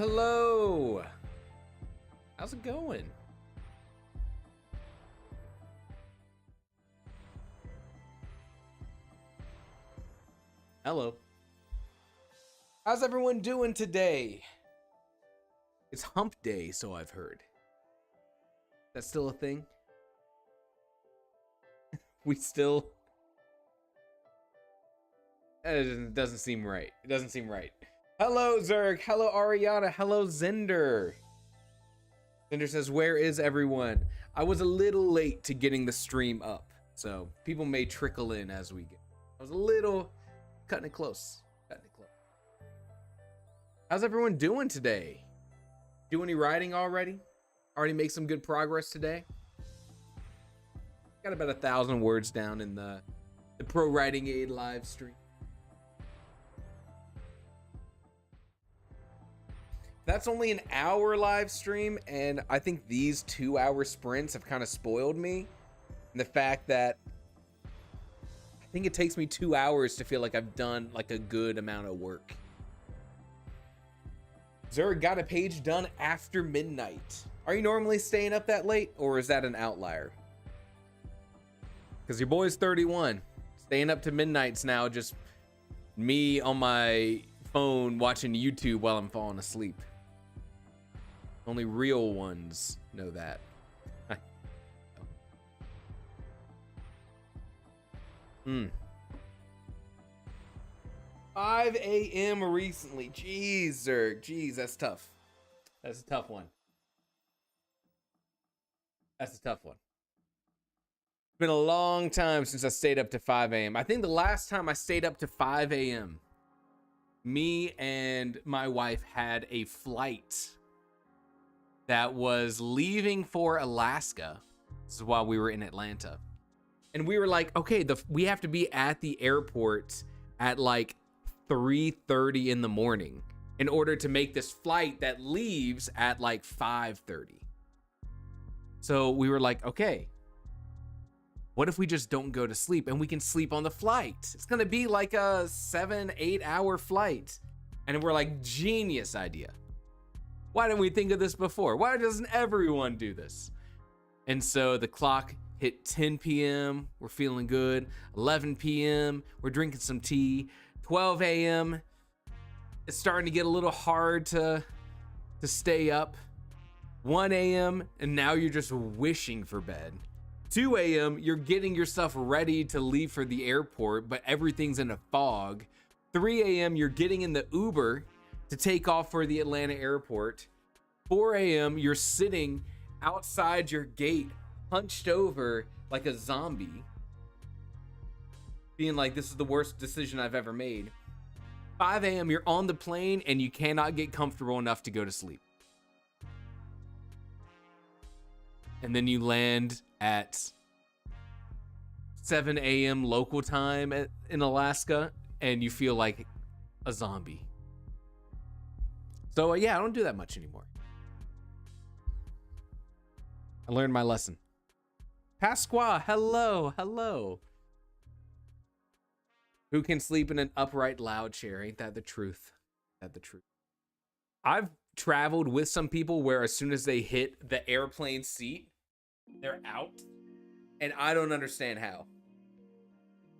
Hello. How's it going? Hello. How's everyone doing today? It's hump day, so I've heard. That's still a thing? We still... It doesn't seem right. It doesn't seem right. Hello, Zerg. Hello, Ariana. Hello, Zender. Zender says, where is everyone? I was a little late to getting the stream up, so people may trickle in as we get. I was a little cutting it close. How's everyone doing today? Do any writing already? Already make some good progress today? Got about 1,000 words down in the Pro Writing Aid live stream. That's only an hour live stream, and I think these 2-hour sprints have kind of spoiled me. And the fact that I think it takes me 2 hours to feel like I've done like a good amount of work. Zerg got a page done after midnight. Are you normally staying up that late, or is that an outlier? Because your boy's 31. Staying up to midnights now, just me on my phone watching YouTube while I'm falling asleep. Only real ones know that. 5 a.m. recently. Jeez, Zerg. Jeez, that's tough. That's a tough one. That's a tough one. It's been a long time since I stayed up to 5 a.m. I think the last time I stayed up to 5 a.m., me and my wife had a flight that was leaving for Alaska. This is while we were in Atlanta. And we were like, okay, we have to be at the airport at like 3:30 in the morning in order to make this flight that leaves at like 5:30. So we were like, okay, what if we just don't go to sleep and we can sleep on the flight? It's gonna be like a 7-8 hour flight. And we're like, genius idea. Why didn't we think of this before? Why doesn't everyone do this? And so the clock hit 10 p.m. We're feeling good. 11 p.m. We're drinking some tea. 12 a.m. It's starting to get a little hard to stay up. 1 a.m. and now you're just wishing for bed. 2 a.m. you're getting yourself ready to leave for the airport, but everything's in a fog. 3 a.m. you're getting in the Uber to take off for the Atlanta airport. 4 a.m. you're sitting outside your gate, hunched over like a zombie, being like, this is the worst decision I've ever made. 5 a.m. you're on the plane and you cannot get comfortable enough to go to sleep. And then you land at 7 a.m. local time in Alaska and you feel like a zombie. So yeah, I don't do that much anymore. I learned my lesson. Pasqua, hello, hello. Who can sleep in an upright loud chair? Ain't that the truth? Ain't that the truth? I've traveled with some people where as soon as they hit the airplane seat, they're out. And I don't understand how.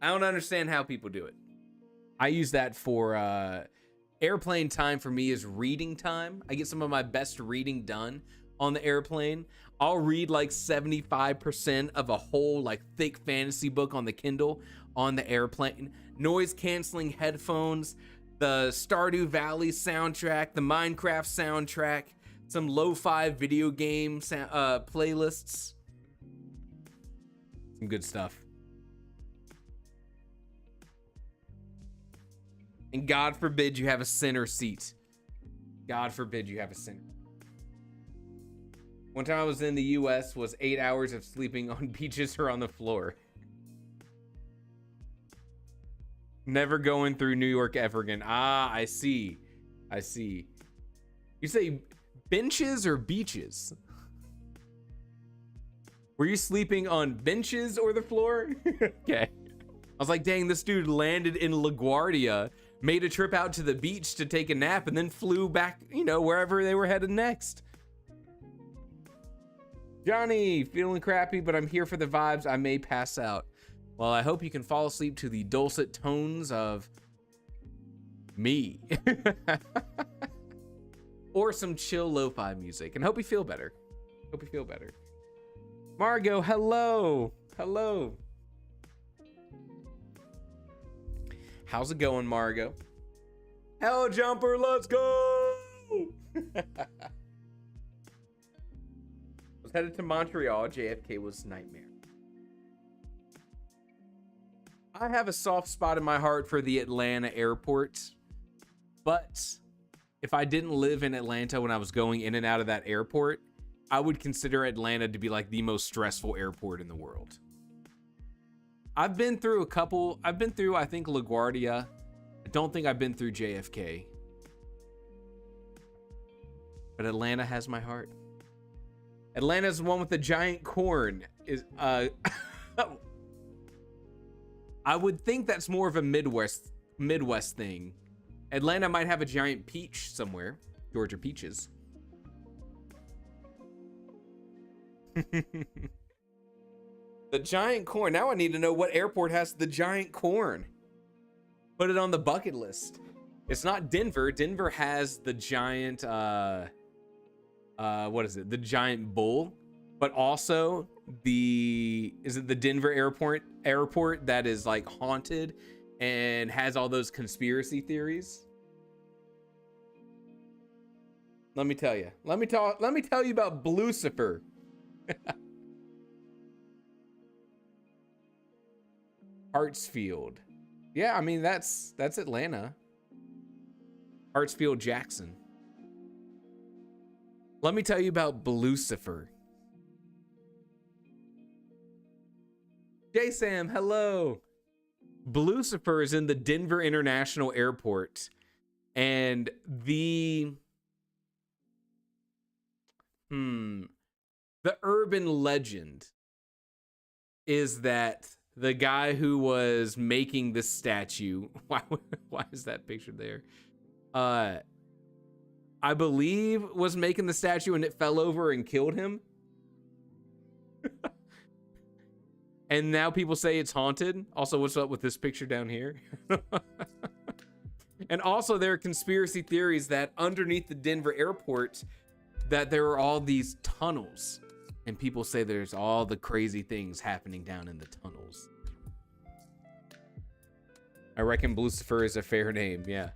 I don't understand how people do it. I use that for airplane time. For me is reading time. I get some of my best reading done on the airplane. I'll read like 75% of a whole like thick fantasy book on the Kindle on the airplane. Noise canceling headphones, the Stardew Valley soundtrack, the Minecraft soundtrack, some lo-fi video game playlists. Some good stuff. And God forbid you have a center seat. God forbid you have a center. One time I was in the US was 8 hours of sleeping on beaches or on the floor. Never going through New York ever again. Ah, I see. I see. You say benches or beaches? Were you sleeping on benches or the floor? Okay. I was like, dang, this dude landed in LaGuardia made a trip out to the beach to take a nap, and then flew back, you know, wherever they were headed next. Johnny, feeling crappy, but I'm here for the vibes. I may pass out. Well, I hope you can fall asleep to the dulcet tones of me. Or some chill lo-fi music, and hope you feel better. Hope you feel better. Margot, hello. Hello. How's it going, Margot? Hell jumper, let's go. Was headed to Montreal. JFK was nightmare. I have a soft spot in my heart for the Atlanta airport, but if I didn't live in Atlanta when I was going in and out of that airport, I would consider Atlanta to be like the most stressful airport in the world. I've been through a couple. I've been through, I think, LaGuardia. I don't think I've been through JFK. But Atlanta has my heart. Atlanta's the one with the giant corn. I would think that's more of a Midwest thing. Atlanta might have a giant peach somewhere. Georgia peaches. The giant corn. Now I need to know what airport has the giant corn. Put it on the bucket list. It's not Denver. Denver has the giant, what is it? The giant bull. But also is it the Denver airport that is like haunted and has all those conspiracy theories? Let me tell you. Let me tell you about Blucifer. Hartsfield. Yeah, I mean that's Atlanta. Hartsfield, Jackson. Let me tell you about Blucifer. J Sam, hello. Blucifer is in the Denver International Airport, and the urban legend is that the guy who was making this statue, why is that picture there? I believe was making the statue and it fell over and killed him. And now people say it's haunted. Also, what's up with this picture down here? And also there are conspiracy theories that underneath the Denver airport that there are all these tunnels. And people say there's all the crazy things happening down in the tunnels. I reckon Blucifer is a fair name, yeah.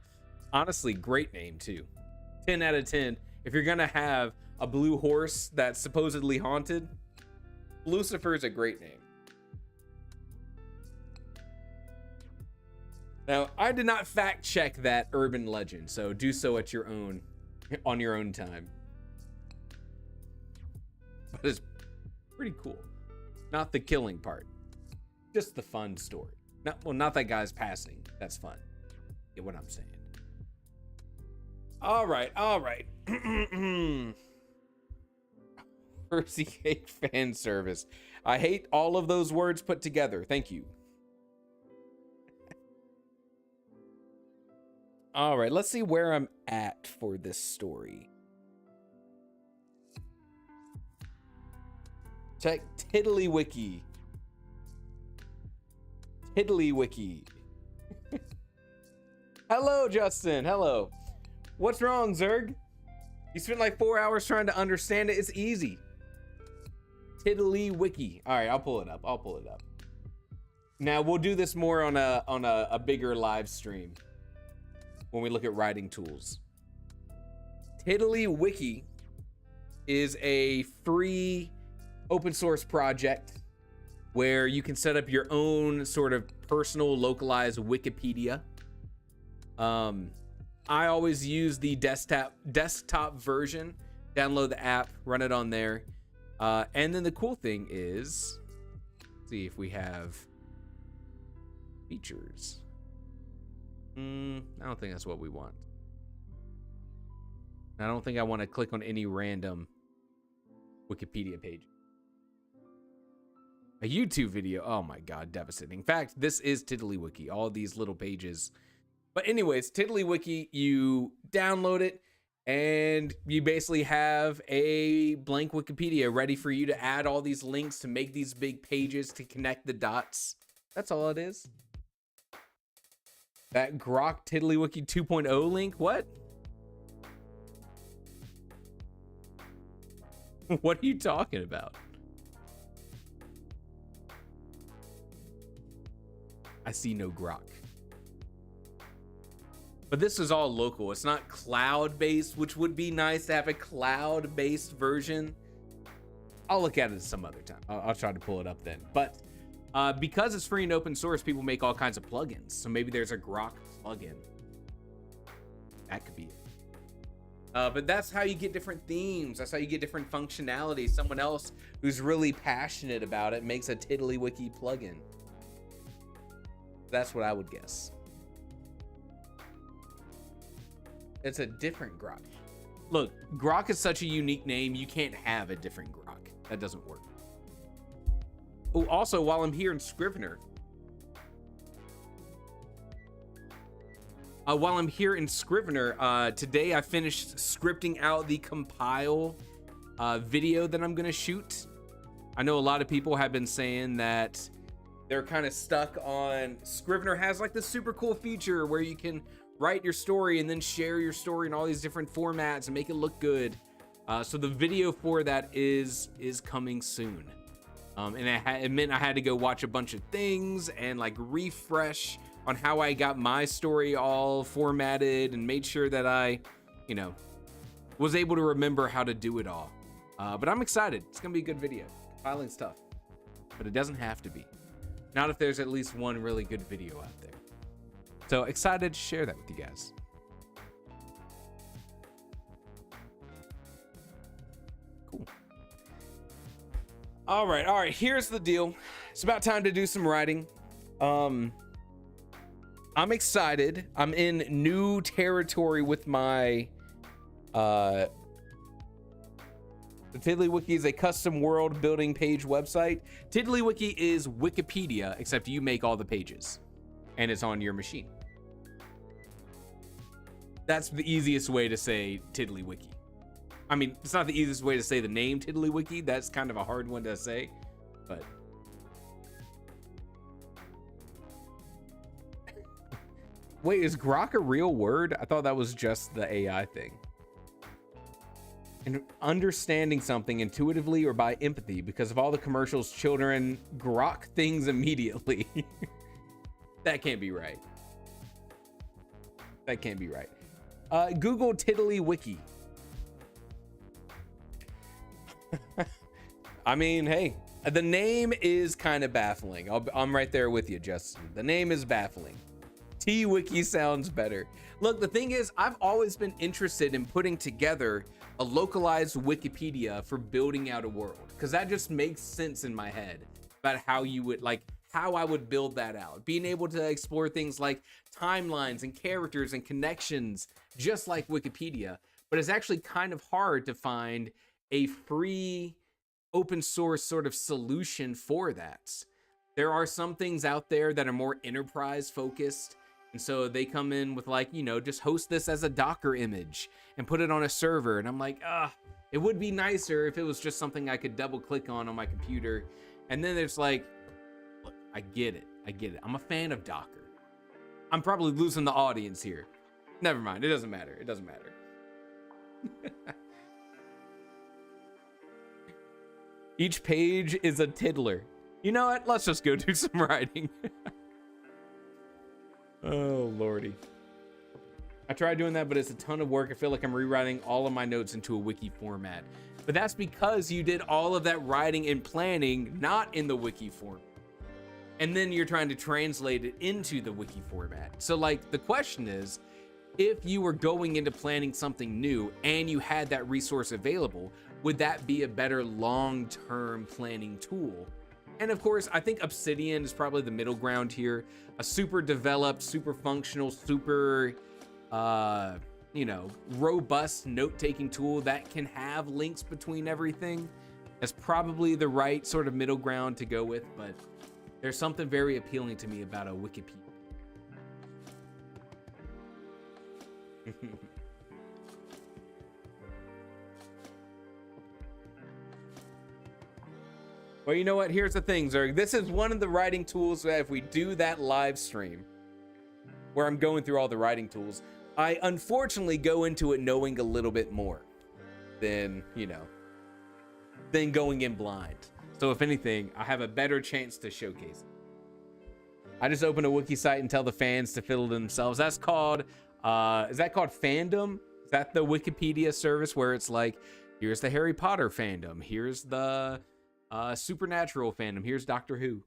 Honestly, great name too. 10 out of 10. If you're gonna have a blue horse that's supposedly haunted, Blucifer is a great name. Now, I did not fact check that urban legend, so do so at your own, on your own time. But it's pretty cool. Not the killing part, just the fun story. Not that guy's passing. That's fun. Get what I'm saying? All right. Percy Cake fan service. I hate all of those words put together. Thank you. All right, let's see where I'm at for this story. Check Tiddlywiki. Tiddlywiki. Hello, Justin. Hello. What's wrong, Zerg? You spent like 4 hours trying to understand it. It's easy. Tiddlywiki. All right, I'll pull it up. Now we'll do this more on a bigger live stream when we look at writing tools. Tiddlywiki is a free open source project where you can set up your own sort of personal localized Wikipedia. I always use the desktop version, download the app, run it on there. And then the cool thing is, let's see if we have features. I don't think that's what we want. I don't think I want to click on any random Wikipedia page. A YouTube video. Oh my God, devastating. In fact, this is Tiddlywiki. All of these little pages But anyways, TiddlyWiki, you download it and you basically have a blank Wikipedia ready for you to add all these links to make these big pages to connect the dots. That's all it is. That Grok TiddlyWiki 2.0 link, what? What are you talking about? I see no Grok. But this is all local. It's not cloud-based, which would be nice to have a cloud-based version. I'll look at it some other time. I'll try to pull it up then. But because it's free and open source, people make all kinds of plugins. So maybe there's a Grok plugin. That could be it. But that's how you get different themes. That's how you get different functionality. Someone else who's really passionate about it makes a TiddlyWiki plugin. That's what I would guess. It's a different Grok. Look, Grok is such a unique name, you can't have a different Grok. That doesn't work. Oh, also, while I'm here in Scrivener, today I finished scripting out the compile video that I'm gonna shoot. I know a lot of people have been saying that they're kind of stuck on Scrivener has like this super cool feature where you can write your story and then share your story in all these different formats and make it look good. So the video for that is coming soon. And it meant I had to go watch a bunch of things and like refresh on how I got my story all formatted and made sure that I, you know, was able to remember how to do it all. But I'm excited. It's gonna be a good video. Compiling's tough, but it doesn't have to be. Not if there's at least one really good video out there. So excited to share that with you guys. Cool. All right. Here's the deal. It's about time to do some writing. I'm excited. I'm in new territory with my the TiddlyWiki is a custom world building page website. TiddlyWiki is Wikipedia, except you make all the pages and it's on your machine. That's the easiest way to say TiddlyWiki. I mean, it's not the easiest way to say the name TiddlyWiki. That's kind of a hard one to say, but wait, is Grok a real word? I thought that was just the AI thing. And understanding something intuitively or by empathy because of all the commercials, children grok things immediately. That can't be right. That can't be right. Google TiddlyWiki. I mean, hey, the name is kind of baffling. I'm right there with you, Justin. The name is baffling. T-Wiki sounds better. Look, the thing is, I've always been interested in putting together a localized Wikipedia for building out a world, because that just makes sense in my head about how you would how I would build that out. Being able to explore things like timelines and characters and connections, just like Wikipedia. But it's actually kind of hard to find a free open source sort of solution for that. There are some things out there that are more enterprise focused. And so they come in with like, you know, just host this as a Docker image and put it on a server. And I'm like, it would be nicer if it was just something I could double click on my computer. And then it's like, look, I get it. I'm a fan of Docker. I'm probably losing the audience here. Never mind. It doesn't matter. Each page is a tiddler. You know what? Let's just go do some writing. Oh, Lordy. I tried doing that, but it's a ton of work. I feel like I'm rewriting all of my notes into a wiki format. But that's because you did all of that writing and planning not in the wiki form. And then you're trying to translate it into the wiki format. So like the question is, if you were going into planning something new and you had that resource available, would that be a better long-term planning tool? And of course, I think Obsidian is probably the middle ground here. A super developed, super functional, super, you know, robust note-taking tool that can have links between everything. That's probably the right sort of middle ground to go with, but there's something very appealing to me about a Wikipedia. Well, you know what? Here's the thing, Zerg. This is one of the writing tools that if we do that live stream where I'm going through all the writing tools, I unfortunately go into it knowing a little bit more than, you know, than going in blind. So if anything, I have a better chance to showcase it. I just open a wiki site and tell the fans to fill it themselves. That's called, is that called fandom? Is that the Wikipedia service where it's like, here's the Harry Potter fandom, here's the Supernatural fandom, here's Doctor Who.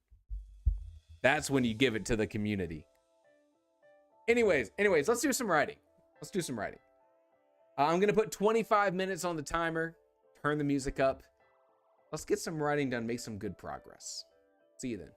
That's when you give it to the community. Anyways, let's do some writing. I'm gonna put 25 minutes on the timer, turn the music up. Let's get some writing done, make some good progress. See you then.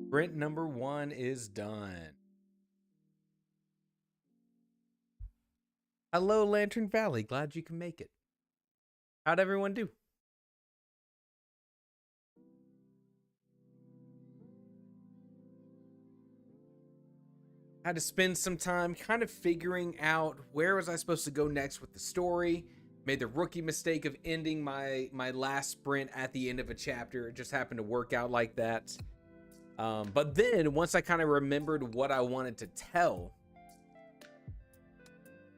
Sprint number 1 is done. Hello, Lantern Valley. Glad you can make it. How'd everyone do? Had to spend some time kind of figuring out where was I supposed to go next with the story. Made the rookie mistake of ending my last sprint at the end of a chapter. It just happened to work out like that. But then once I kind of remembered what I wanted to tell,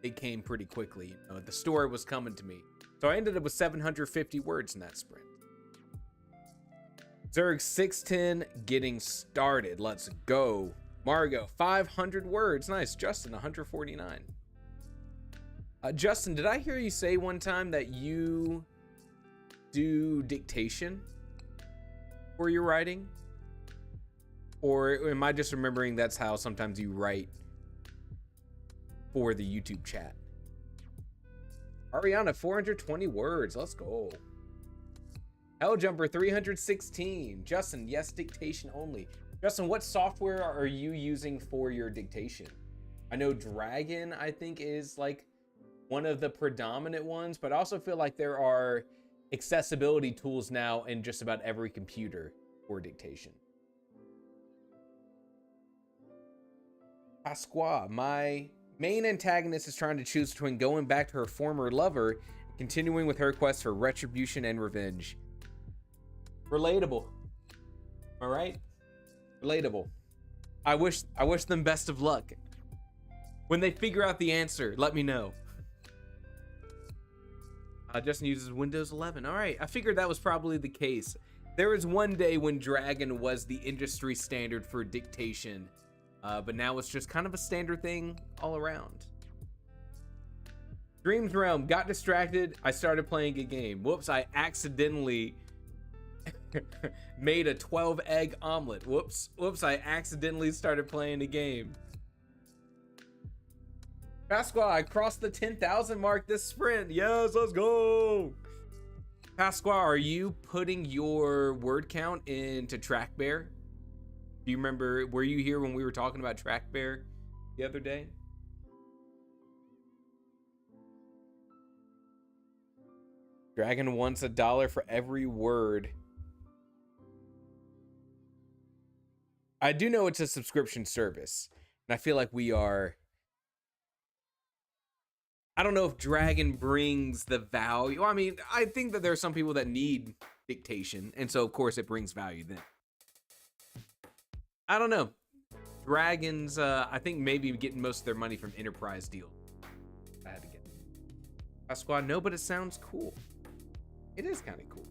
it came pretty quickly. You know, the story was coming to me. So I ended up with 750 words in that sprint. Zerg 610 getting started. Let's go. Margo 500 words. Nice. Justin 149. Justin, did I hear you say one time that you do dictation for your writing? Or am I just remembering that's how sometimes you write for the YouTube chat? Ariana, 420 words. Let's go. Helljumper, 316. Justin, yes, dictation only. Justin, what software are you using for your dictation? I know Dragon, I think, is like one of the predominant ones, but I also feel like there are accessibility tools now in just about every computer for dictation. Pasqua, my main antagonist is trying to choose between going back to her former lover and continuing with her quest for retribution and revenge. Relatable. All right? Relatable. I wish them best of luck. When they figure out the answer, let me know. Justin uses Windows 11. All right, I figured that was probably the case. There was one day when Dragon was the industry standard for dictation, but now it's just kind of a standard thing all around. Dreams Realm, got distracted. I started playing a game. Whoops, I accidentally made a 12-egg omelet. Whoops, I accidentally started playing a game. Pasqua, I crossed the 10,000 mark this sprint. Yes, let's go. Pasqua, are you putting your word count into TrackBear? Do you remember, were you here when we were talking about TrackBear the other day? Dragon wants $1 for every word. I do know it's a subscription service, and I feel like we are... I don't know if Dragon brings the value. I mean, I think that there are some people that need dictation, and so of course it brings value then. I don't know. Dragons, I think maybe getting most of their money from enterprise deals. I had to get Pasqua, no, but it sounds cool. It is kind of cool.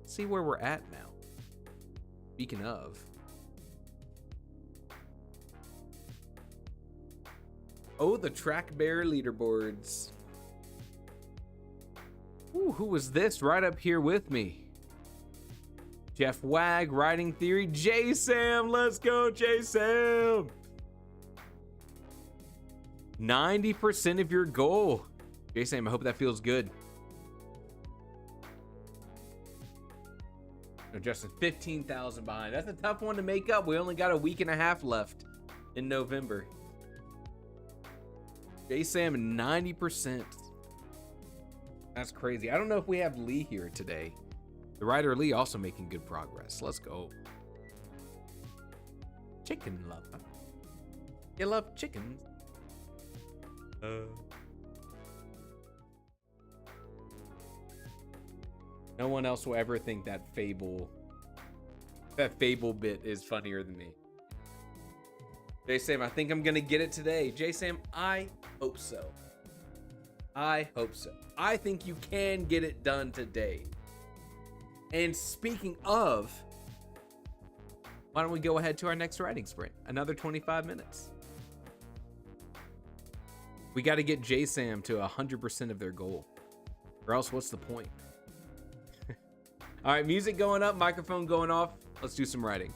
Let's see where we're at now. Speaking of. Oh, the TrackBear leaderboards. Ooh, who was this right up here with me? Jeff Wag, Writing Theory, J-Sam, let's go, J-Sam. 90% of your goal. J-Sam, I hope that feels good. No, Justin, 15,000 behind. That's a tough one to make up. We only got a week and a half left in November. J-Sam, 90%. That's crazy. I don't know if we have Lee here today. The writer Lee also making good progress. Let's go. Chicken lover. You love chickens? No one else will ever think that Fable That Fable bit is funnier than me. J Sam, I think I'm gonna get it today. J Sam, I hope so. I hope so. I think you can get it done today. And speaking of, why don't we go ahead to our next writing sprint? Another 25 minutes. We got to get J Sam to 100% of their goal, or else what's the point? All right, music going up, microphone going off. Let's do some writing.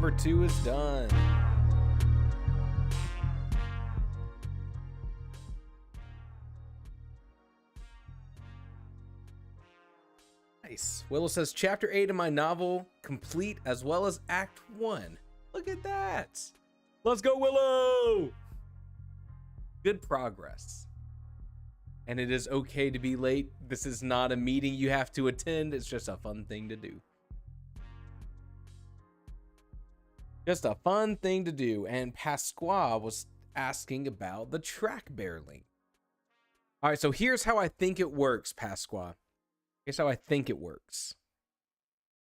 number 2 is done. Nice. Willow says, chapter 8 of my novel complete as well as act 1. Look at that. Let's go, Willow. Good progress. And it is okay to be late. This is not a meeting you have to attend. It's just a fun thing to do. Just a fun thing to do. And Pasqua was asking about the track bear link. All right, so here's how I think it works, Pasqua. Here's how I think it works.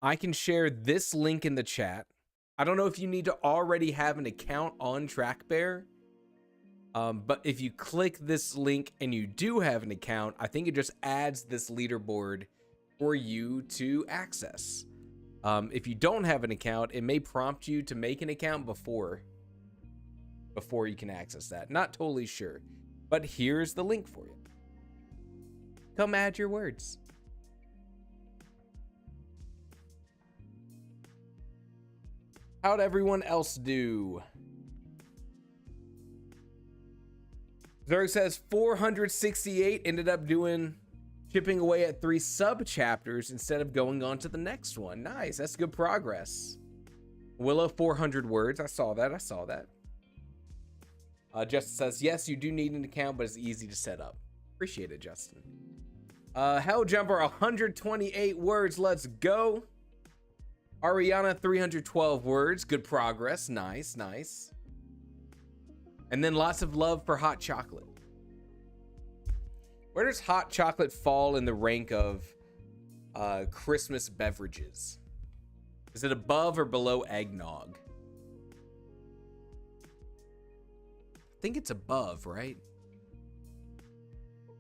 I can share this link in the chat. I don't know if you need to already have an account on TrackBear. But if you click this link and you do have an account, I think it just adds this leaderboard for you to access. If you don't have an account, it may prompt you to make an account before you can access that. Not totally sure, but here's the link for you. Come add your words. How'd everyone else do? Zerg says 468 ended up chipping away at 3 sub chapters instead of going on to the next one. Nice, that's good progress. Willow 400 words. I saw that. Justin says, yes, you do need an account, but it's easy to set up. Appreciate it, Justin. Helljumper 128 words. Let's go. Ariana 312 words. Good progress. Nice. And then lots of love for hot chocolate. Where does hot chocolate fall in the rank of Christmas beverages? Is it above or below eggnog? I think it's above, right?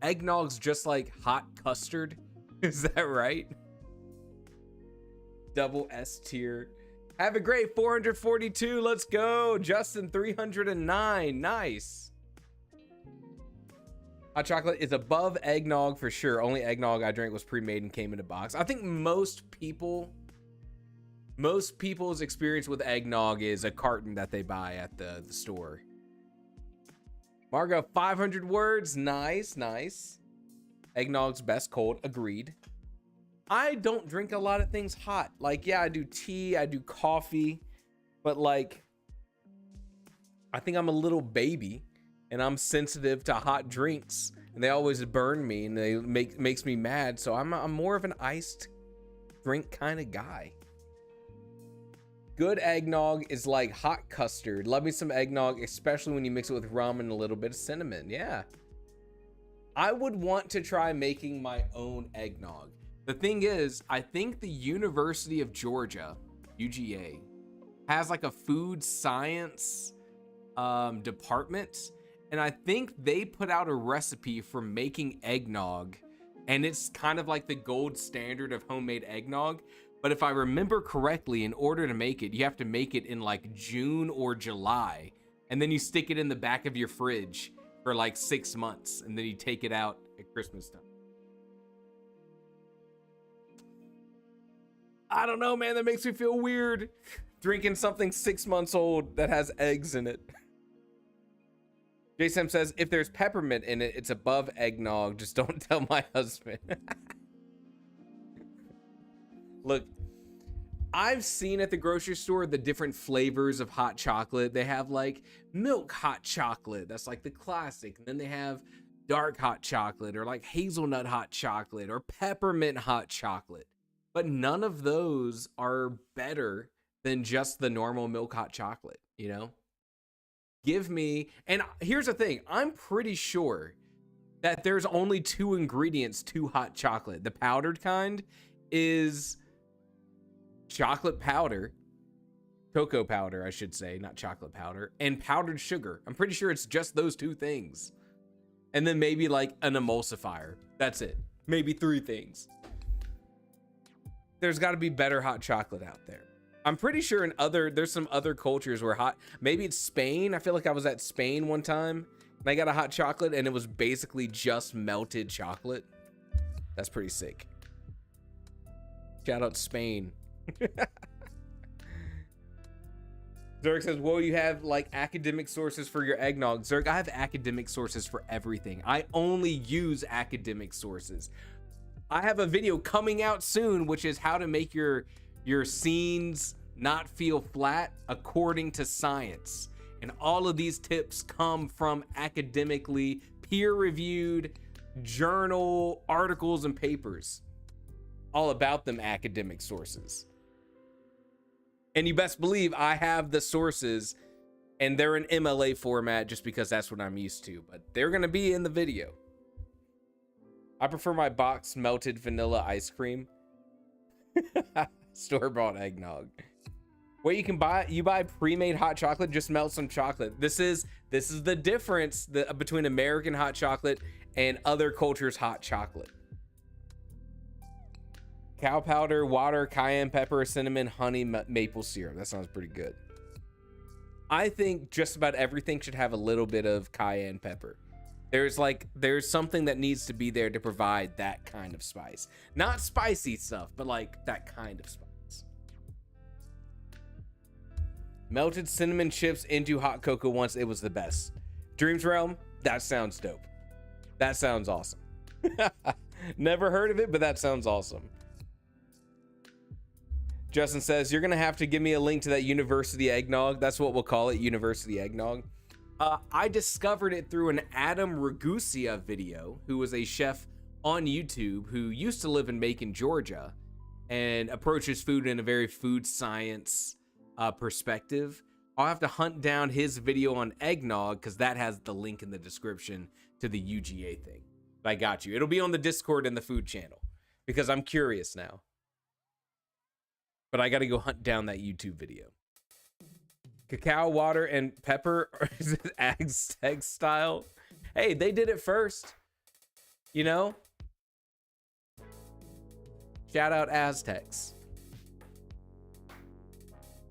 Eggnog's just like hot custard. Is that right? Double S tier. Have a great 442. Let's go. Justin 309. Nice. Hot chocolate is above eggnog for sure. Only eggnog I drank was pre-made and came in a box. I think most people's experience with eggnog is a carton that they buy at the store. Margo 500 words. Nice. Eggnog's best cold. Agreed. I don't drink a lot of things hot. Like, yeah, I do tea, I do coffee, but like, I think I'm a little baby and I'm sensitive to hot drinks and they always burn me and they makes me mad. So I'm more of an iced drink kind of guy. Good eggnog is like hot custard. Love me some eggnog, especially when you mix it with rum and a little bit of cinnamon. Yeah. I would want to try making my own eggnog. The thing is, I think the University of Georgia, UGA, has like a food science department. And I think they put out a recipe for making eggnog. And it's kind of like the gold standard of homemade eggnog. But if I remember correctly, in order to make it, you have to make it in like June or July. And then you stick it in the back of your fridge for like 6 months. And then you take it out at Christmas time. I don't know, man. That makes me feel weird. Drinking something 6 months old that has eggs in it. JSM says, if there's peppermint in it, it's above eggnog. Just don't tell my husband. Look, I've seen at the grocery store the different flavors of hot chocolate. They have like milk hot chocolate. That's like the classic. And then they have dark hot chocolate or like hazelnut hot chocolate or peppermint hot chocolate. But none of those are better than just the normal milk hot chocolate, you know? Give me, and here's the thing, I'm pretty sure that there's only 2 ingredients to hot chocolate. The powdered kind is chocolate powder, cocoa powder, I should say, not chocolate powder, and powdered sugar. I'm pretty sure it's just those 2 things. And then maybe like an emulsifier. That's it. Maybe 3 things. There's got to be better hot chocolate out there. I'm pretty sure there's some other cultures where maybe it's Spain. I feel like I was at Spain one time and I got a hot chocolate and it was basically just melted chocolate. That's pretty sick. Shout out Spain. Zerg says, well, you have like academic sources for your eggnog. Zerg, I have academic sources for everything. I only use academic sources. I have a video coming out soon, which is how to make your scenes not feel flat according to science. And all of these tips come from academically peer-reviewed journal articles and papers. All about them academic sources. And you best believe I have the sources, and they're in MLA format just because that's what I'm used to, but they're gonna be in the video. I prefer my boxed melted vanilla ice cream. Store-bought eggnog. What you buy pre-made hot chocolate, just melt some chocolate. This is the difference between American hot chocolate and other cultures' hot chocolate. Cow powder, water, cayenne pepper, cinnamon, honey, maple syrup. That sounds pretty good. I think just about everything should have a little bit of cayenne pepper. There's something that needs to be there to provide that kind of spice. Not spicy stuff, but like that kind of spice. Melted cinnamon chips into hot cocoa once. It was the best. Dreams Realm, that sounds dope. That sounds awesome. Never heard of it, but that sounds awesome. Justin says, you're going to have to give me a link to that university eggnog. That's what we'll call it, university eggnog. I discovered it through an Adam Ragusia video, who was a chef on YouTube who used to live in Macon, Georgia, and approaches food in a very food science perspective. I'll have to hunt down his video on eggnog because that has the link in the description to the UGA thing. But I got you. It'll be on the Discord and the food channel because I'm curious now. But I got to go hunt down that YouTube video. Cacao, water, and pepper. Is it Aztec style? Hey, they did it first. You know? Shout out Aztecs.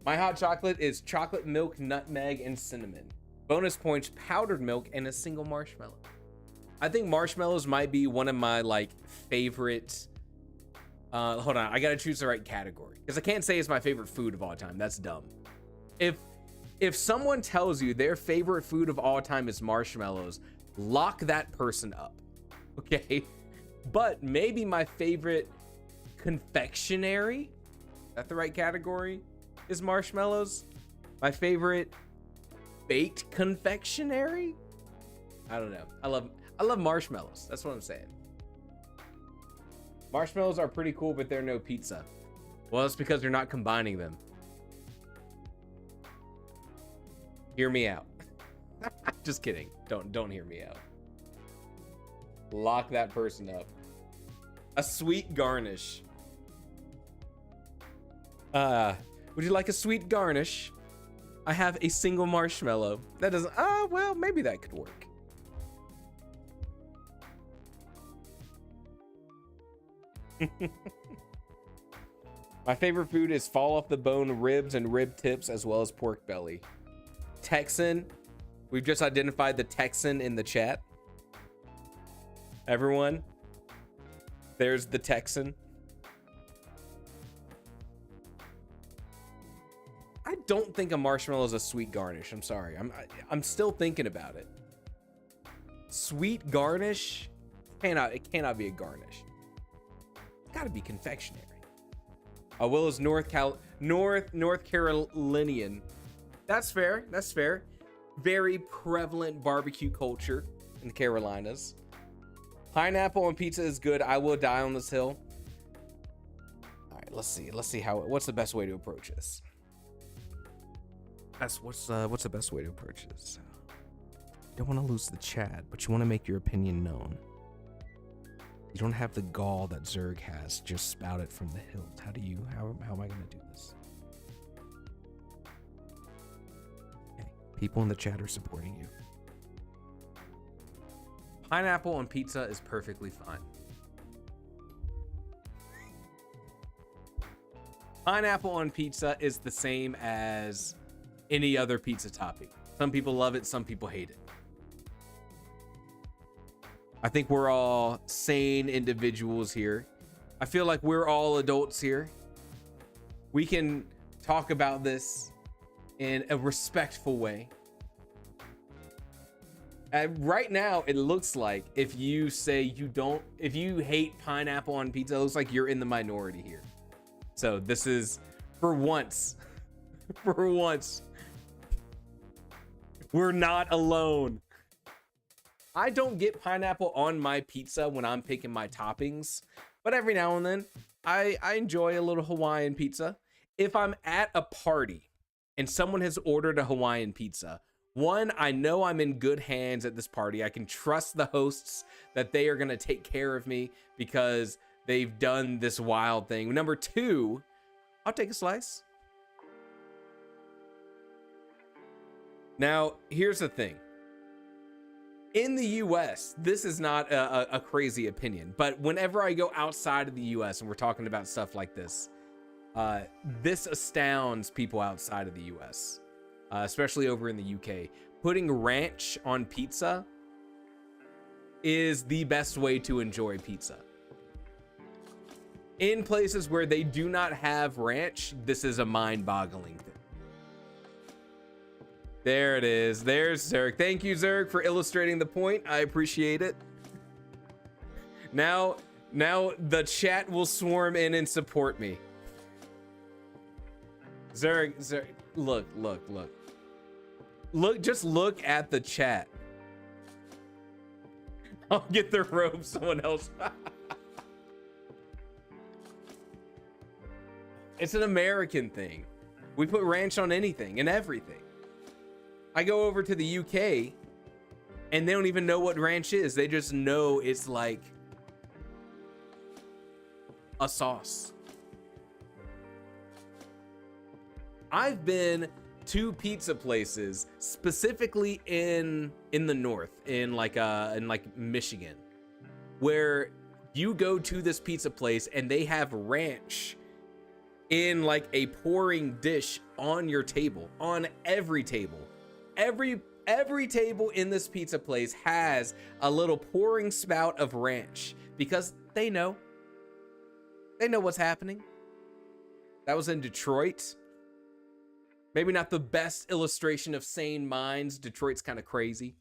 My hot chocolate is chocolate milk, nutmeg, and cinnamon. Bonus points, powdered milk, and a single marshmallow. I think marshmallows might be one of my like favorite. Hold on, I gotta choose the right category because I can't say it's my favorite food of all time. That's dumb. If someone tells you their favorite food of all time is marshmallows, lock that person up. Okay, but maybe my favorite confectionery, is that the right category, is marshmallows. My favorite baked confectionery, I don't know. I love marshmallows. That's what I'm saying. Marshmallows are pretty cool, but they're no pizza. Well, it's because they're not combining them. Hear me out. Just kidding. Don't hear me out. Lock that person up. A sweet garnish. Would you like a sweet garnish? I have a single marshmallow. That doesn't, well, maybe that could work. My favorite food is fall off the bone ribs and rib tips, as well as pork belly. Texan. We've just identified the Texan in the chat. Everyone, there's the Texan. I don't think a marshmallow is a sweet garnish. I'm sorry. I'm still thinking about it. Sweet garnish? It cannot be a garnish. It's gotta be confectionery. Will is North Carolinian. That's fair. That's fair. Very prevalent barbecue culture in the Carolinas. Pineapple on pizza is good. I will die on this hill. All right, let's see. What's the best way to approach this? What's the best way to approach this? You don't want to lose the chat, but you want to make your opinion known. You don't have the gall that Zerg has. Just spout it from the hilt. How am I going to do this? Okay, people in the chat are supporting you. Pineapple on pizza is perfectly fine. Pineapple on pizza is the same as any other pizza topping. Some people love it, some people hate it. I think we're all sane individuals here. I feel like we're all adults here. We can talk about this in a respectful way. Right now, it looks like if you say if you hate pineapple on pizza, it looks like you're in the minority here. So this is, for once, for once, we're not alone. I don't get pineapple on my pizza when I'm picking my toppings, but every now and then I enjoy a little Hawaiian pizza. If I'm at a party and someone has ordered a Hawaiian pizza, one, I know I'm in good hands at this party. I can trust the hosts that they are going to take care of me because they've done this wild thing. Number two, I'll take a slice. Now, here's the thing. In the US, this is not a crazy opinion, but whenever I go outside of the US and we're talking about stuff like this, this astounds people outside of the US. Especially over in the UK. Putting ranch on pizza is the best way to enjoy pizza. In places where they do not have ranch, this is a mind-boggling thing. There it is. There's Zerg. Thank you, Zerg, for illustrating the point. I appreciate it. Now the chat will swarm in and support me. Zerg, look. Just look at the chat. I'll get the robe, someone else. It's an American thing. We put ranch on anything and everything. I go over to the UK and they don't even know what ranch is. They just know it's like a sauce. I've been to pizza places specifically in the north, in like Michigan, where you go to this pizza place and they have ranch in like a pouring dish on your table, on every table. Every table in this pizza place has a little pouring spout of ranch because they know what's happening. That was in Detroit. Maybe not the best illustration of sane minds. Detroit's kind of crazy.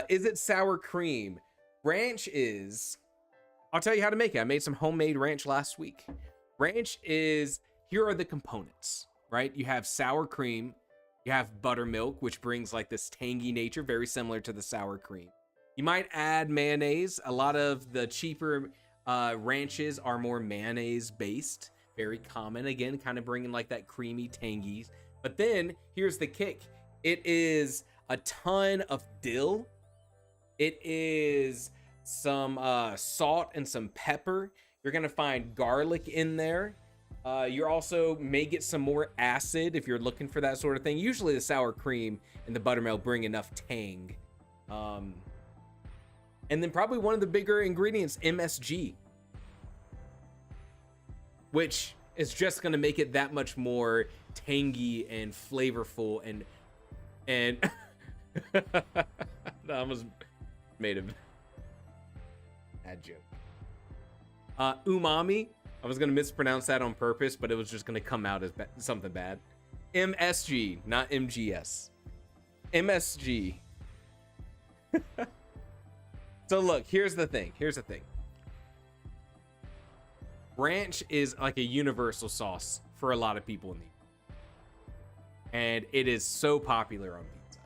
Is it sour cream? Ranch is... I'll tell you how to make it. I made some homemade ranch last week. Ranch is... Here are the components, right? You have sour cream. You have buttermilk, which brings like this tangy nature, very similar to the sour cream. You might add mayonnaise. A lot of the cheaper ranches are more mayonnaise based. Very common, again, kind of bringing like that creamy tangies. But then here's the kick. It is a ton of dill. It is some salt and some pepper. You're gonna find garlic in there. You're also may get some more acid if you're looking for that sort of thing. Usually the sour cream and the buttermilk bring enough tang. And then probably one of the bigger ingredients, MSG, which is just going to make it that much more tangy and flavorful and I almost made a bad joke. Umami, I was going to mispronounce that on purpose, but it was just going to come out as something bad. MSG, not MGS. MSG. So look, here's the thing. Ranch is like a universal sauce for a lot of people in the US. And it is so popular on pizza.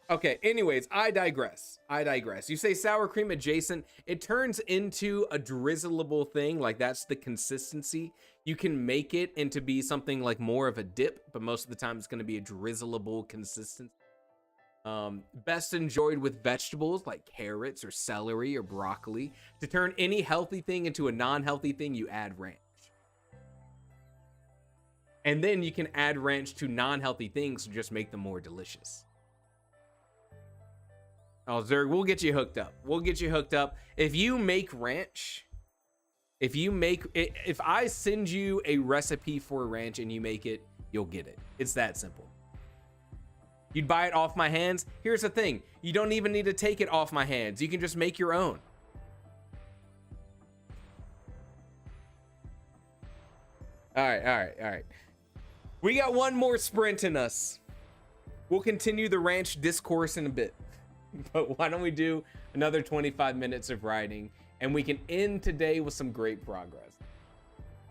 Okay, anyways, I digress. You say sour cream adjacent, it turns into a drizzleable thing, like that's the consistency. You can make it into be something like more of a dip, but most of the time it's going to be a drizzleable consistency. Best enjoyed with vegetables like carrots or celery or broccoli. To turn any healthy thing into a non-healthy thing, you add ranch. And then you can add ranch to non-healthy things to just make them more delicious. Oh, Zerg, we'll get you hooked up. If you make ranch, if I send you a recipe for ranch and you make it, you'll get it. It's that simple. You'd buy it off my hands. Here's the thing. You don't even need to take it off my hands. You can just make your own. All right, all right, all right. We got one more sprint in us. We'll continue the ranch discourse in a bit. But why don't we do another 25 minutes of riding, and we can end today with some great progress.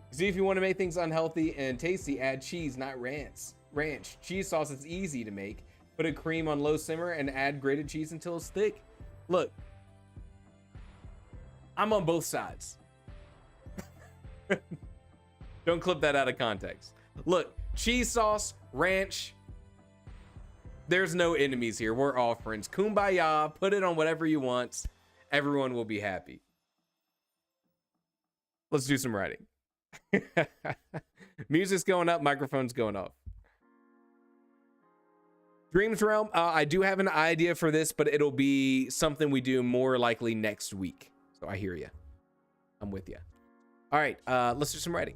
See, if you want to make things unhealthy and tasty, add cheese, not ranch. Cheese sauce is easy to make. Put a cream on low simmer and add grated cheese until it's thick. Look, I'm on both sides. Don't clip that out of context. Look, cheese sauce, ranch. There's no enemies here. We're all friends. Kumbaya. Put it on whatever you want. Everyone will be happy. Let's do some writing. Music's going up. Microphone's going off. Dreams Realm. I do have an idea for this, but it'll be something we do more likely next week. So I hear you. I'm with you. All right. Let's do some writing.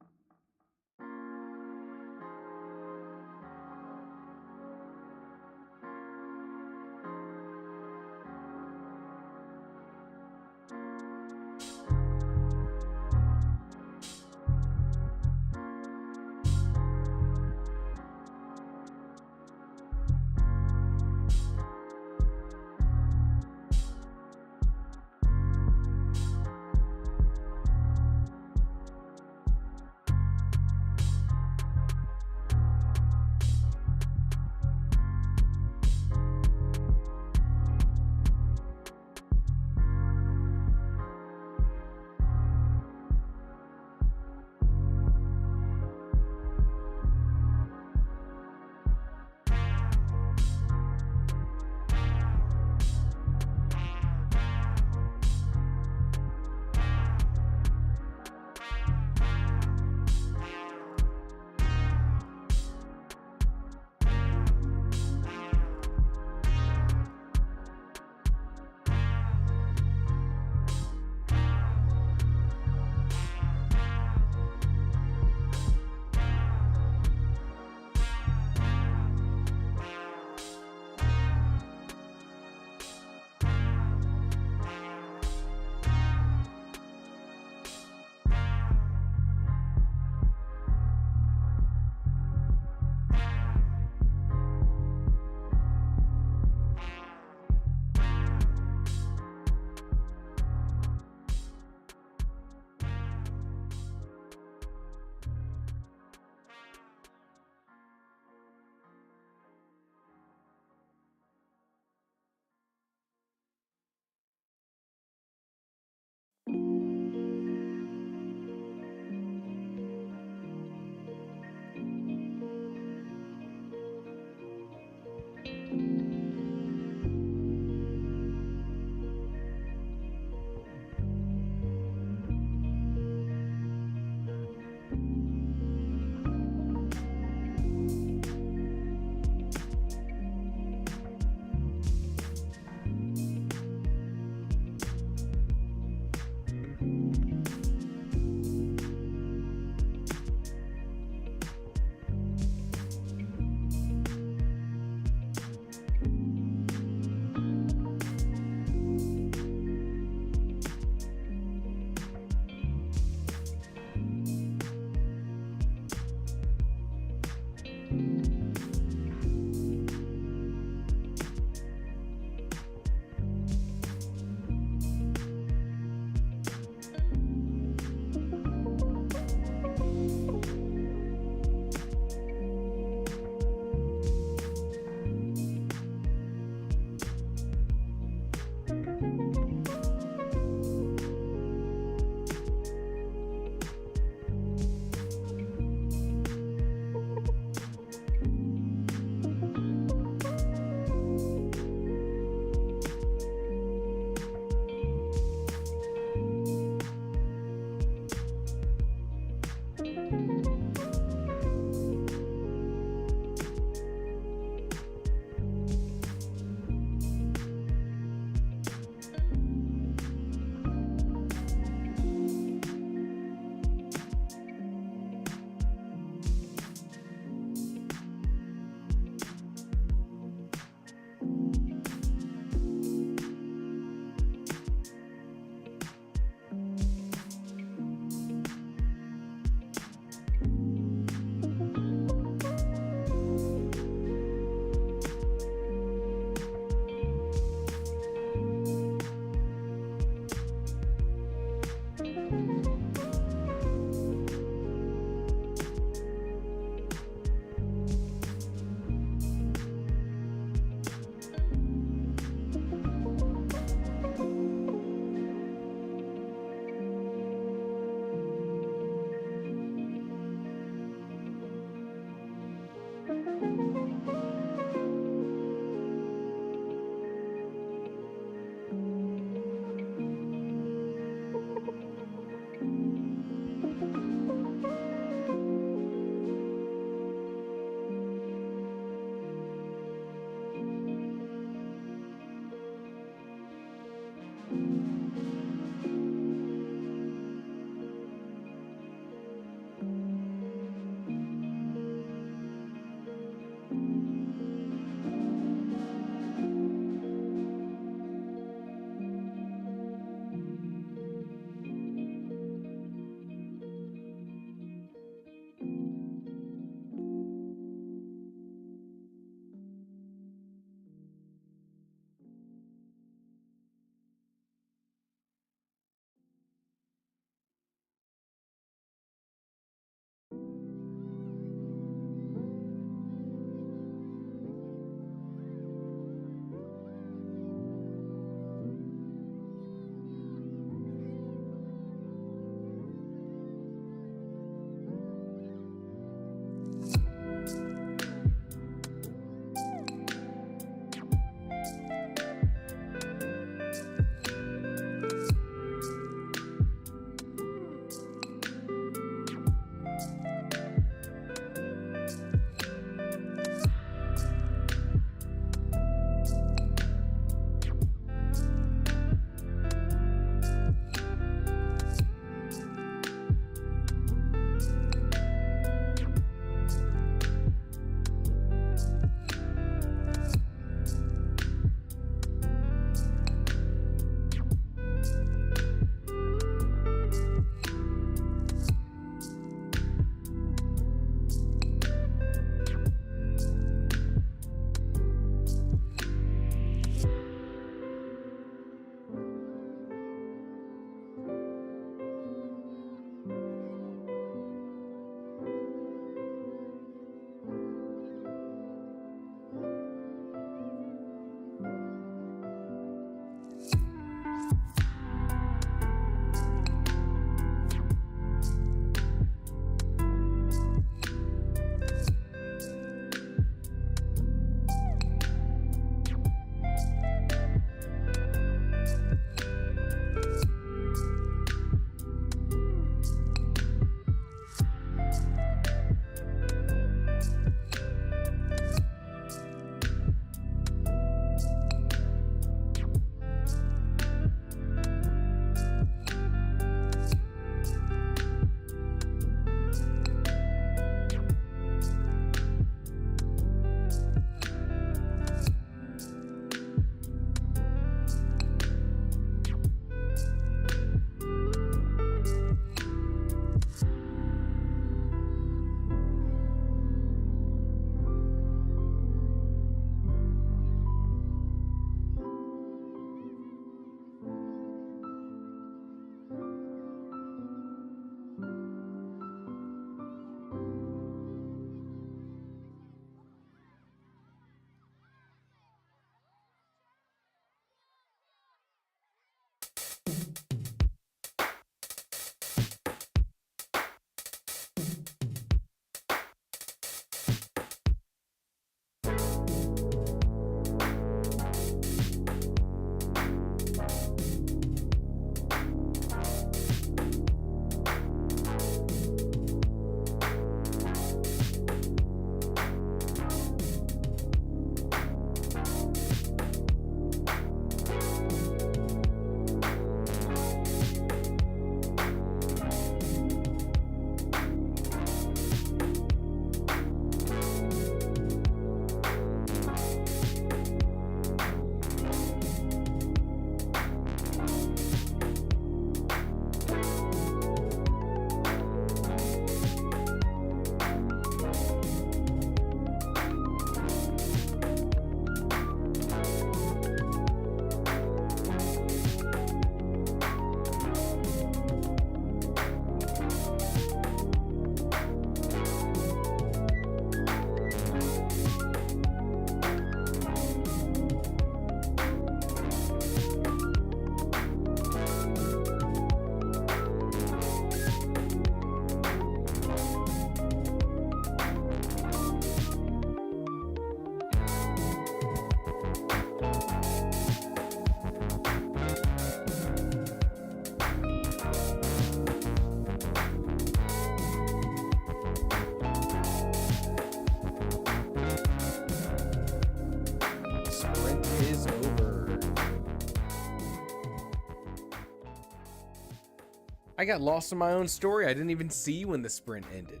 I got lost in my own story. I didn't even see when the sprint ended.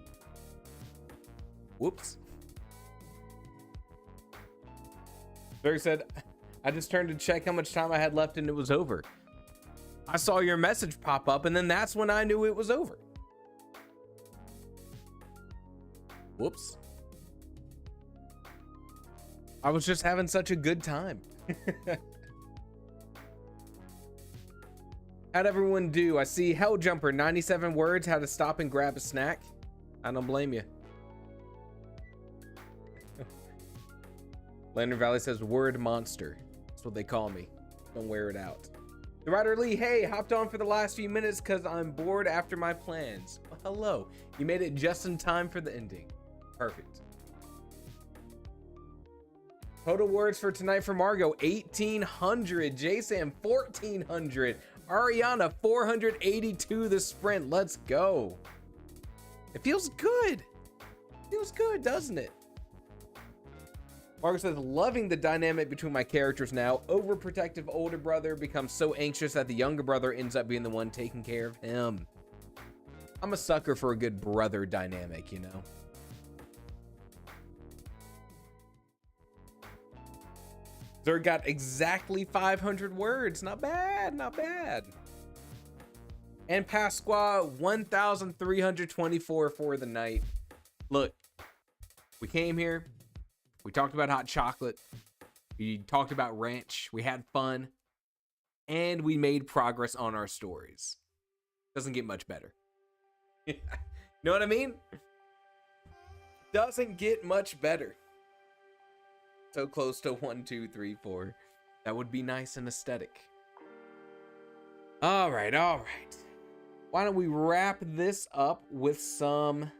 Whoops. Zerg said, I just turned to check how much time I had left and it was over. I saw your message pop up and then that's when I knew it was over. Whoops. I was just having such a good time. How'd everyone do? I see Helljumper, 97 words, how to stop and grab a snack. I don't blame you. Lantern Valley says, word monster. That's what they call me. Don't wear it out. The Rider Lee, hey, hopped on for the last few minutes because I'm bored after my plans. Well, hello. You made it just in time for the ending. Perfect. Total words for tonight for Margot, 1,800. J-Sam, 1,400. Ariana, 482 the sprint. Let's go. It feels good. It feels good, doesn't it? Margaret says, loving the dynamic between my characters now. Overprotective older brother becomes so anxious that the younger brother ends up being the one taking care of him. I'm a sucker for a good brother dynamic, you know? Zerg got exactly 500 words. Not bad, not bad. And Pasqua, 1,324 for the night. Look, we came here. We talked about hot chocolate. We talked about ranch. We had fun. And we made progress on our stories. Doesn't get much better. Know what I mean? Doesn't get much better. So close to 1, 2, 3, 4. That would be nice and aesthetic. All right, all right. Why don't we wrap this up with some...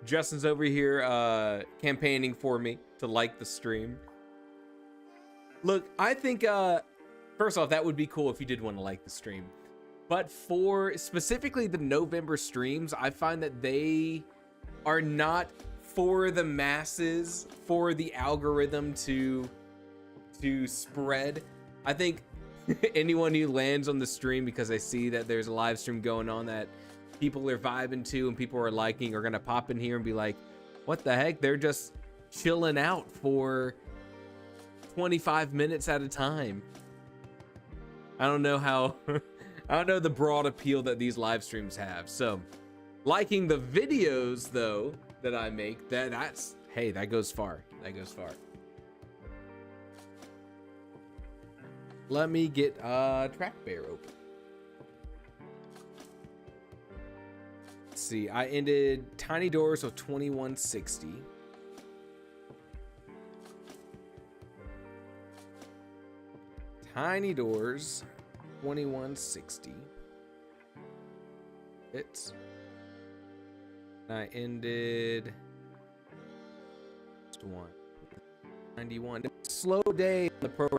Justin's over here campaigning for me to like the stream. Look, I think, first off, that would be cool if you did want to like the stream. But for specifically the November streams, I find that they are not for the masses, for the algorithm to spread. I think anyone who lands on the stream because they see that there's a live stream going on that people are vibing to and people are liking are gonna pop in here and be like, what the heck? They're just chilling out for 25 minutes at a time. I don't know how I don't know the broad appeal that these live streams have. So liking the videos though that I make, that's hey, that goes far. That goes far. Let me get Track Bear open. Let's see, I ended Tiny Doors with 2160. Tiny Doors, 2160. Hits. I ended just one. 91. Slow day on the pro.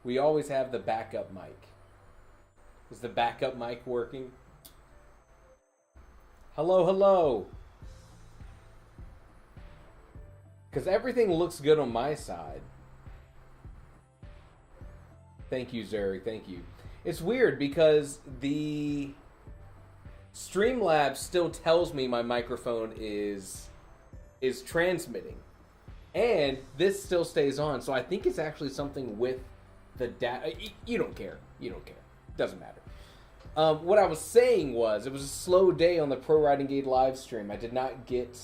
We always have the backup mic. Is the backup mic working? Hello, hello. Because everything looks good on my side. Thank you, Zuri. Thank you. It's weird because the Streamlabs still tells me my microphone is transmitting. And this still stays on. So I think it's actually something with the data. You don't care. You don't care. Doesn't matter. What I was saying was, it was a slow day on the Pro Riding Guide live stream. I did not get...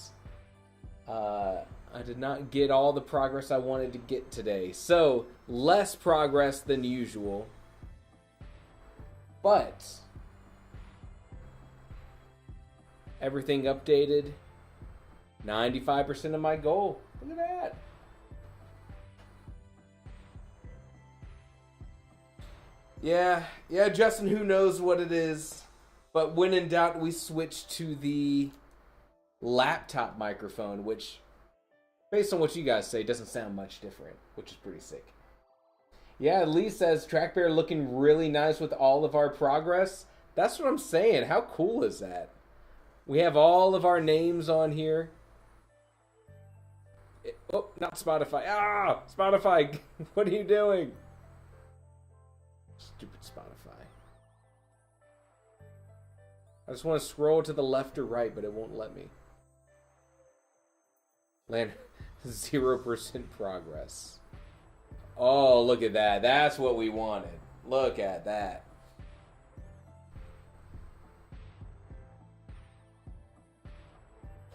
I did not get all the progress I wanted to get today. So, less progress than usual. But everything updated. 95% of my goal. Look at that. Yeah, Justin, who knows what it is. But when in doubt, we switch to the laptop microphone, which, based on what you guys say, doesn't sound much different, which is pretty sick. Yeah, Lee says, Track Bear looking really nice with all of our progress. That's what I'm saying. How cool is that? We have all of our names on here. Oh, not Spotify. Ah, Spotify, what are you doing? Stupid Spotify. I just want to scroll to the left or right, but it won't let me. Land 0% progress. Oh, look at that. That's what we wanted. Look at that.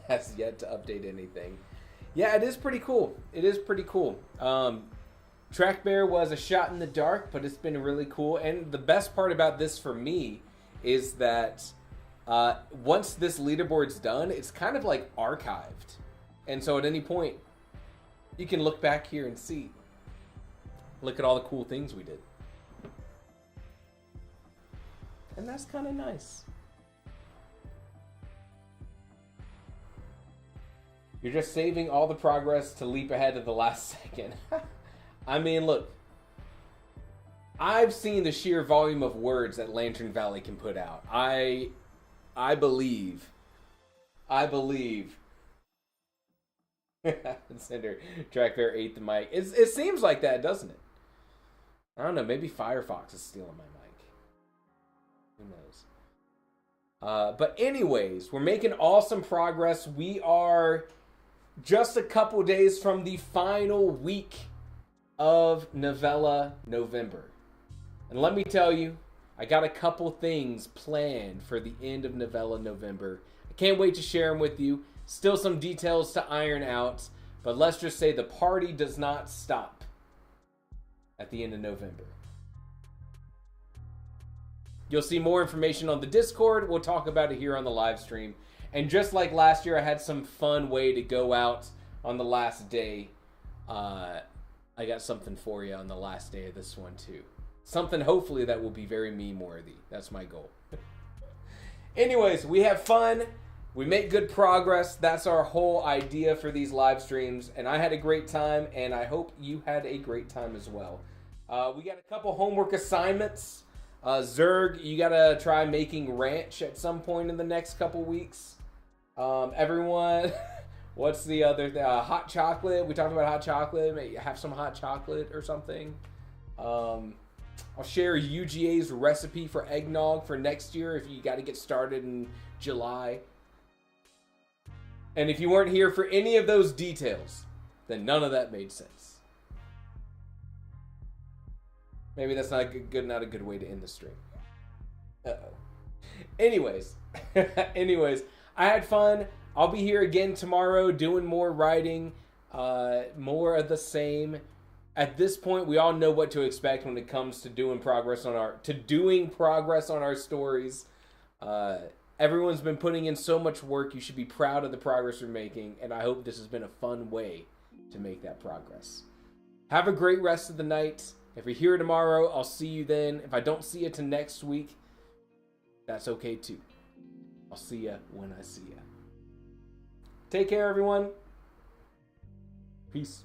Has yet to update anything. Yeah, it is pretty cool. It is pretty cool. Track Bear was a shot in the dark, but it's been really cool. And the best part about this for me is that once this leaderboard's done, it's kind of like archived. And so at any point, you can look back here and see. Look at all the cool things we did. And that's kind of nice. You're just saving all the progress to leap ahead to the last second. I mean, look. I've seen the sheer volume of words that Lantern Valley can put out. I believe. Cinder, Track Bear ate the mic. It seems like that, doesn't it? I don't know. Maybe Firefox is stealing my mic. Who knows? But anyways, we're making awesome progress. We are just a couple days from the final week of Novella November. And let me tell you, I got a couple things planned for the end of Novella November. I can't wait to share them with you. Still some details to iron out, but let's just say the party does not stop at the end of November. You'll see more information on the Discord. We'll talk about it here on the live stream. And just like last year, I had some fun way to go out on the last day. I got something for you on the last day of this one too. Something hopefully that will be very meme worthy. That's my goal. Anyways, we have fun. We make good progress. That's our whole idea for these live streams. And I had a great time, and I hope you had a great time as well. We got a couple homework assignments. Zerg, you gotta try making ranch at some point in the next couple weeks. Everyone, what's the other thing? Hot chocolate. We talked about hot chocolate. Maybe have some hot chocolate or something. I'll share UGA's recipe for eggnog for next year if you got to get started in July. And if you weren't here for any of those details, then none of that made sense. Maybe that's not a good way to end the stream. Uh-oh. Anyways, I had fun. I'll be here again tomorrow doing more writing, more of the same. At this point, we all know what to expect when it comes to doing progress on our stories. Everyone's been putting in so much work. You should be proud of the progress you're making, and I hope this has been a fun way to make that progress. Have a great rest of the night. If you're here tomorrow, I'll see you then. If I don't see you till next week, that's okay too. I'll see you when I see you. Take care, everyone. Peace.